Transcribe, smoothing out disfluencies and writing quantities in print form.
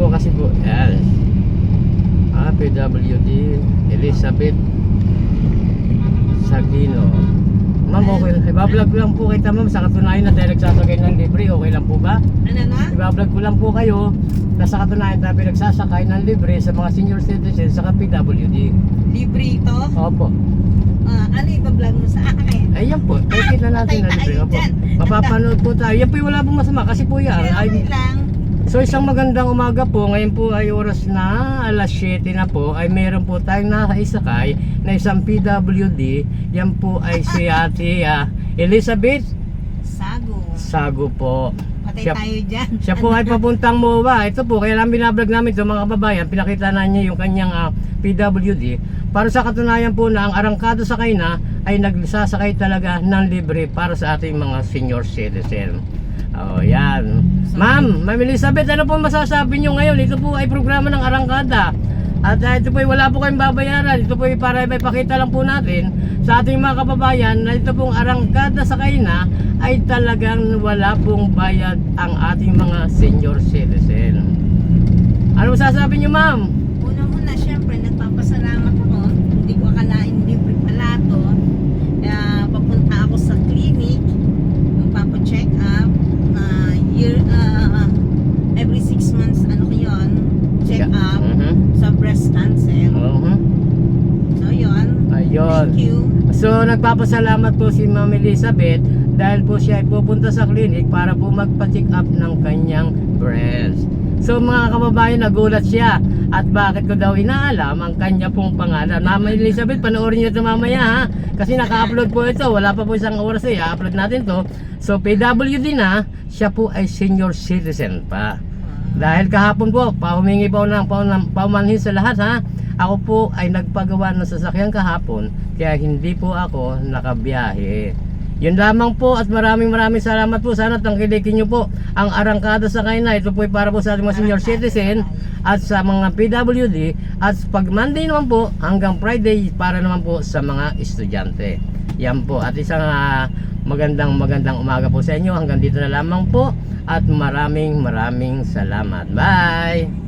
po kasi po. Yes. PWD Elizabeth Sagino. Ma'am, okay lang. Ibablog ko lang po kita ma'am. Sa katunayan na tayo nagsasakay ng libre. Okay lang po ba? Ano na? Ibablog ko lang po kayo na sa katunayan tayo nagsasakay ng libre sa mga senior citizens sa PWD. Libre ito? Opo. Ano iba-vlog mo sa akin? Ayan po. Kita natin na libre. Opo. Mapapanood po tayo. Yan po yung wala pong masama kasi po yan. Okay lang. So isang magandang umaga po. Ngayon po ay oras na alas 7 na po. Ay meron po tayong nakaisakay na isang PWD. Yan po ay si Ate Elizabeth Sago po. Patay tayo dyan. Siya po ay papuntang MOA. Ito po, kaya lang binablog namin ito mga kababayan. Pinakita na niya yung kanyang PWD. Para sa katunayan po na ang arangkado sakay na ay nagsasakay talaga ng libre para sa ating mga senior citizen. Oh, yan. Ma'am Elizabeth, ano po masasabi nyo ngayon? Ito po ay programa ng arangkada. At ito po ay wala po kayong babayaran. Ito po ay para may pakita lang po natin sa ating mga kababayan na ito pong arangkada sakay na ay talagang wala pong bayad ang ating mga senior citizen. Ano masasabi nyo ma'am? Una-una, syempre, nagpapasalamat ako. Hindi ko akalain libre pala ito. Papunta ako sa clinic. Magpapacheck up. Every 6 months, ano ko yun? Check up sa breast cancer. So, yun. Ayun. Thank you. So, nagpapasalamat po si Ma'am Elizabeth dahil po siya ay pupunta sa clinic para po magpa-check up ng kanyang breast. So mga kababayan, nagulat siya. At bakit ko daw inaalam ang kanya pong pangalan. Ma'am Elizabeth, panoorin niyo ito mamaya ha. Kasi naka-upload po ito. Wala pa po isang oras eh. I-upload natin to. So PWD na, siya po ay senior citizen pa. Dahil kahapon po, pahumingi po ng paumanhin sa lahat ha. Ako po ay nagpagawa ng sasakyan kahapon. Kaya hindi po ako nakabiyahe. Yun lamang po at maraming salamat po. Sana tangkilikin nyo po ang arangkada sa kaina. Ito po ay para po sa ating mga senior citizen at sa mga PWD. At pag Monday naman po hanggang Friday para naman po sa mga estudyante. Yan po. At isang magandang umaga po sa inyo. Hanggang dito na lamang po. At maraming salamat. Bye!